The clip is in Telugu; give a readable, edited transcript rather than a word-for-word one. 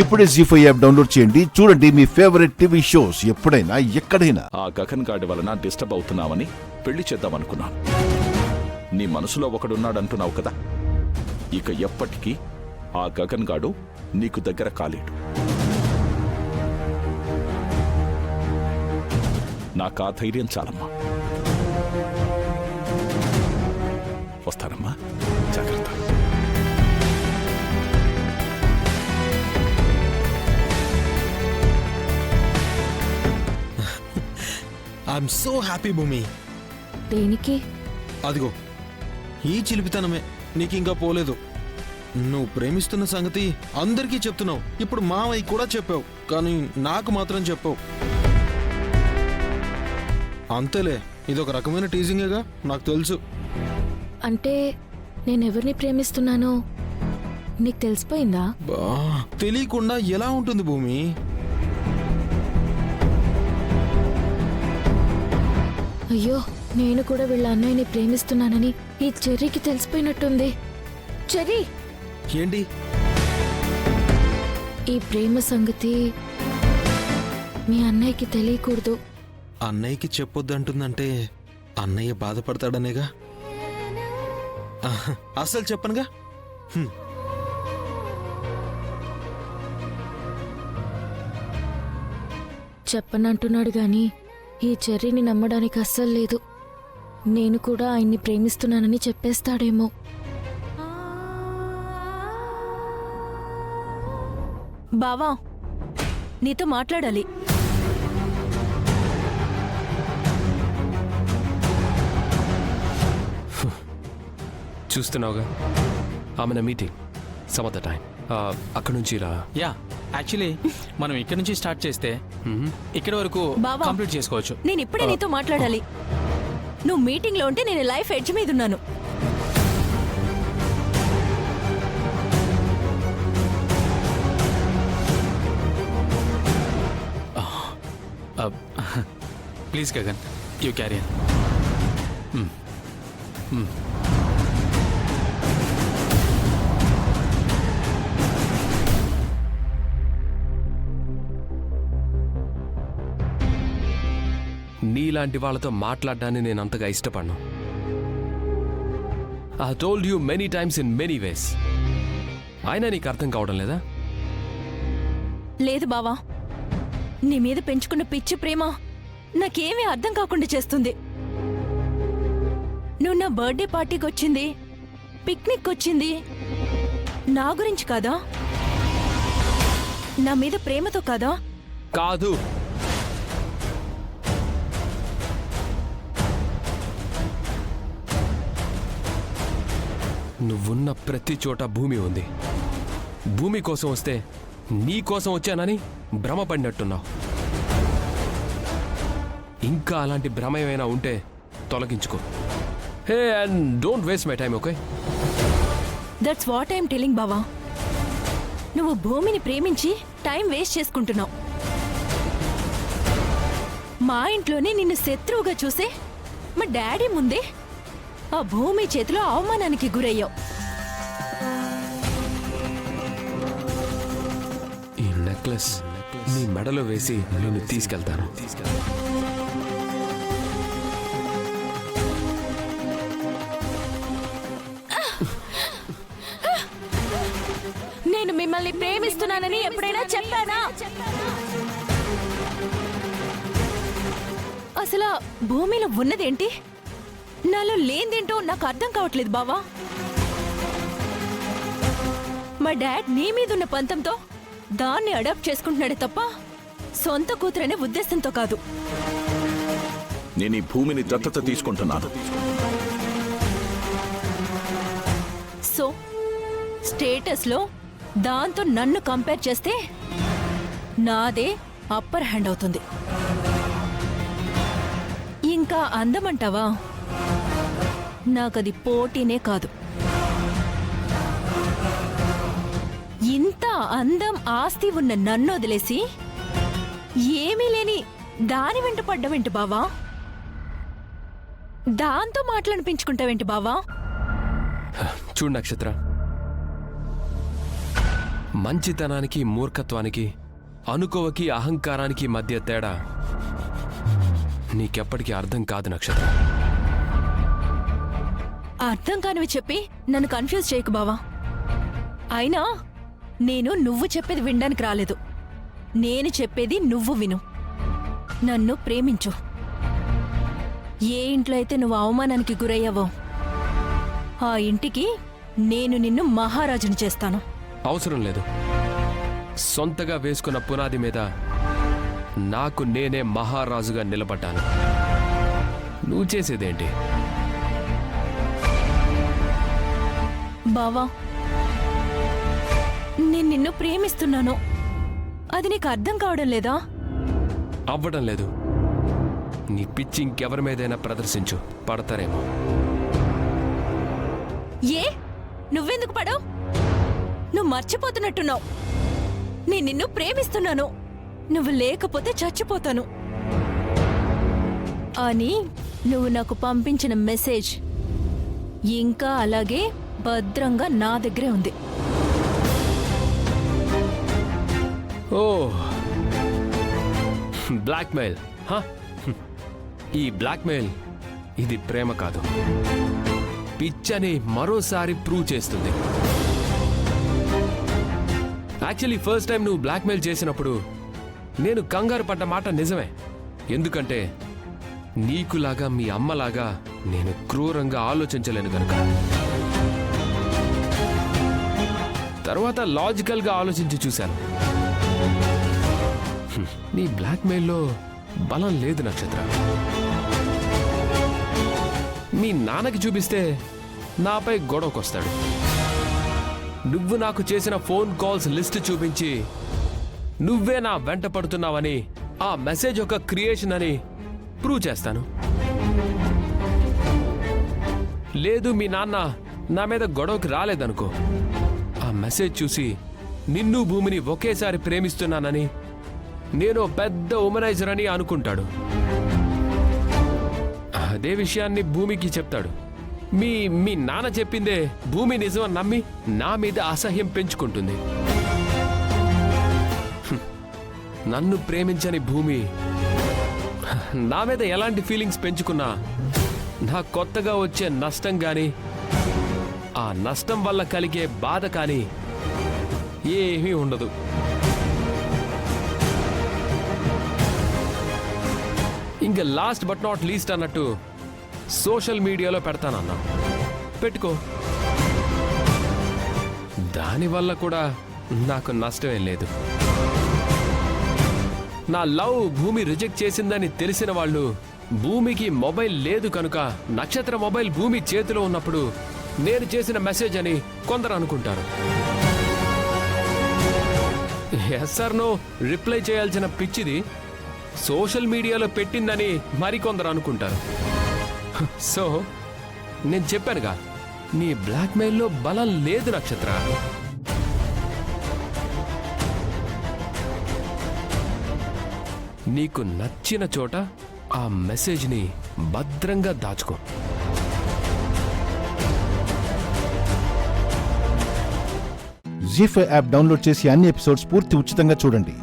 ఇప్పుడే జీ5 యాప్ డౌన్లోడ్ చేయండి. చూడండి మీ ఫేవరెట్ టీవీ షోస్ ఎప్పుడైనా ఎక్కడైనా. ఆ గగన్ గాడి వలన డిస్టర్బ్ అవుతున్నావని పెళ్లి చేద్దామనుకున్నాను. నీ మనసులో ఒకడున్నాడంటున్నావు కదా, ఇక ఎప్పటికీ ఆ గగన్ గాడు నీకు దగ్గర కాలేడు. నాకు ఆ ధైర్యం చాలమ్మా. వస్తానమ్మా, జాగ్రత్త. ఐఎమ్ సో హ్యాపీ భూమి. దేనికి? అదిగో ఈ చిలిపితనమే నీకు ఇంకా పోలేదు. నువ్వు ప్రేమిస్తున్న సంగతి అందరికీ చెప్తున్నావు. ఇప్పుడు మావయ్య కూడా చెప్పావు, కానీ నాకు మాత్రం చెప్పావు. అంతేలే, ఇదొక రకమైన టీజింగేగా, నాకు తెలుసు. అంటే నేనెవరిని ప్రేమిస్తున్నానో నీకు తెలిసిపోయిందా? బా, తెలియకుండా ఎలా ఉంటుంది భూమి? అయ్యో, నేను కూడా వీళ్ళ అన్నయ్యని ప్రేమిస్తున్నానని ఈ చెర్రీకి తెలిసిపోయినట్టుంది. చెర్రీ, ఏంటి ఈ ప్రేమ సంగతి మీ అన్నయ్యకి తెలియకూడదు. అన్నయ్యకి చెప్పొద్దంటుందంటే అన్నయ్య బాధపడతాడనేగా. అసలు చెప్పనుగా. చెప్పనంటున్నాడు గాని ఈ చెర్రీని నమ్మడానికి అస్సలు లేదు. నేను కూడా ఆయన్ని ప్రేమిస్తున్నానని చెప్పేస్తాడేమో. బావా, నీతో మాట్లాడాలి. చూస్తున్నావుగా, ఆమె meeting some of the time. అక్కడ నుంచి రా. యా, యాక్చువల్లీ మనం ఇక్కడ నుంచి స్టార్ట్ చేస్తే ఇక్కడ వరకు బావా, కంప్లీట్ చేసుకోవచ్చు. నేను ఇప్పుడే నీతో మాట్లాడాలి. నువ్వు మీటింగ్ లో ఉంటే నేను లైఫ్ ఎడ్జ్ మీద ఉన్నాను. Please Gagan, you carry on. నీలాంటి వాళ్ళతో మాట్లాడడాన్ని నేను అంతగా ఇష్టపడను. I told you many times in many ways. అయినా నీకు అర్థం కావడం లేదా? లేదు బావా, నీ మీద పెంచుకున్న పిచ్చి ప్రేమ నాకేమీ అర్థం కాకుండా చేస్తుంది. నువ్వు నా బర్త్డే పార్టీకి వచ్చింది, పిక్నిక్ వచ్చింది నా గురించి కాదా? నా మీద ప్రేమతో కాదా? కాదు. నువ్వున్న ప్రతి చోట భూమి ఉంది. భూమి కోసం వస్తే నీ కోసం వచ్చానని భ్రమపడినట్టున్నావు. ఇంకా అలాంటి భ్రమ ఏమైనా ఉంటే తొలగించుకో. Hey, and don't waste my time, okay? That's what I'm telling బావా. నువ్వు భూమిని ప్రేమించి టైం వేస్ట్ చేసుకుంటున్నావు. మా ఇంట్లోనే నిన్ను శత్రువుగా చూసే మా డాడీ ముందే ఆ భూమి చేతిలో అవమానానికి గురయ్యావు. ఈ నెక్లెస్ నీ మెడలో వేసి నిన్ను తీసుకెళ్తాను. నేను మిమ్మల్ని ప్రేమిస్తున్నానని ఎప్పుడైనా చెప్పానా? అసలు భూమిలో ఉన్నదేంటి, నాలో లేనిదేంటో నాకు అర్థం కావట్లేదు బావా. మా డాడ్ నీ మీదున్న పంతంతో దాన్ని అడాప్ట్ చేసుకుంటున్నాడే తప్ప సొంత కూతురనే ఉద్దేశంతో కాదు. నేను ఈ భూమిని దత్తత తీసుకుంటున్నాను. సో స్టేటస్లో దాంతో నన్ను కంపేర్ చేస్తే నాదే అప్పర్ హ్యాండ్ అవుతుంది. ఇంకా అందమంటావా? నాకది పోటీనే కాదు. ఇంత అందం ఆస్తి ఉన్న నన్ను వదిలేసి ఏమీ లేని దాని వెంట పడ్డవేంటి బావా? దాంతో మాట్లాడిపించుకుంటావేంటి బావా? చూడు నక్షత్ర, మంచితనానికి మూర్ఖత్వానికి, అనుకోవకి అహంకారానికి మధ్య తేడా నీకెప్పటికీ అర్థం కాదు నక్షత్ర. అర్థం కానివి చెప్పి నన్ను కన్ఫ్యూజ్ చేయకు బావా. అయినా నేను నువ్వు చెప్పేది వినడానికి రాలేదు. నేను చెప్పేది నువ్వు విను. నన్ను ప్రేమించు. ఏ ఇంట్లో అయితే నువ్వు అవమానానికి గురయ్యావో ఆ ఇంటికి నేను నిన్ను మహారాజుని చేస్తాను. అవసరం లేదు. సొంతగా వేసుకున్న పునాది మీద నాకు నేనే మహారాజుగా నిలబడ్డాను. నువ్వు చేసేదేంటి? బావా, నేను నిన్ను ప్రేమిస్తున్నాను. అది నీకు అర్థం కావడం లేదా? అవ్వడం లేదు. నీ పిచ్చి ఇంకెవరి మీదైనా ప్రదర్శించు, పడతారేమో. ఏ నువ్వెందుకు పడవు? నువ్వు మర్చిపోతున్నట్టున్నావు. నేను నిన్ను ప్రేమిస్తున్నాను. నువ్వు లేకపోతే చచ్చిపోతాను అని నువ్వు నాకు పంపించిన మెసేజ్ ఇంకా అలాగే భద్రంగా నా దగ్గరే ఉంది. ఓ, బ్లాక్మెయిల్. ఈ బ్లాక్మెయిల్ ఇది ప్రేమ కాదు, పిచ్చని మరోసారి ప్రూవ్ చేస్తుంది. యాక్చువల్లీ ఫస్ట్ టైం నువ్వు బ్లాక్మెయిల్ చేసినప్పుడు నేను కంగారు పడ్డ మాట నిజమే. ఎందుకంటే నీకులాగా మీ అమ్మలాగా నేను క్రూరంగా ఆలోచించలేను కనుక. తర్వాత లాజికల్గా ఆలోచించి చూశాను. నీ బ్లాక్మెయిల్లో బలం లేదు నక్షత్ర. మీ నాన్నకి చూపిస్తే నాపై గొడవకొస్తాడు. నువ్వు నాకు చేసిన ఫోన్ కాల్స్ లిస్ట్ చూపించి నువ్వే నా వెంట పడుతున్నావని, ఆ మెసేజ్ ఒక క్రియేషన్ అని ప్రూవ్ చేస్తాను. లేదు మీ నాన్న నా మీద గొడవకి రాలేదనుకో, ఆ మెసేజ్ చూసి నిన్ను భూమిని ఒకేసారి ప్రేమిస్తున్నానని, నేను పెద్ద ఉమనైజర్ అని అనుకుంటాడు. అదే విషయాన్ని భూమికి చెప్తాడు. మీ నాన్న చెప్పిందే భూమి నిజమని నమ్మి నా మీద అసహ్యం పెంచుకుంటుంది. నన్ను ప్రేమించని భూమి నా మీద ఎలాంటి ఫీలింగ్స్ పెంచుకున్నా నా కొత్తగా వచ్చే నష్టం కానీ, ఆ నష్టం వల్ల కలిగే బాధ కానీ ఏమీ ఉండదు. ఇంకా లాస్ట్ బట్ నాట్ లీస్ట్ అన్నట్టు సోషల్ మీడియాలో పెడతానన్నా, పెట్టుకో. దానివల్ల కూడా నాకు నష్టమేం లేదు. నా లవ్ భూమి రిజెక్ట్ చేసిందని తెలిసిన వాళ్ళు, భూమికి మొబైల్ లేదు కనుక నక్షత్ర మొబైల్ భూమి చేతిలో ఉన్నప్పుడు నేను చేసిన మెసేజ్ అని కొందరు అనుకుంటారు. ఎస్ఆర్నో రిప్లై చేయాల్సిన పిచ్చిది సోషల్ మీడియాలో పెట్టిందని మరికొందరు అనుకుంటారు. సో నేను చెప్పానుగా, నీ బ్లాక్మెయిల్లో బలం లేదు నక్షత్ర. నీకు నచ్చిన చోట ఆ మెసేజ్ని భద్రంగా దాచుకో. జీ5 యాప్ డౌన్లోడ్ చేసి అన్ని ఎపిసోడ్స్ పూర్తి ఉచితంగా చూడండి.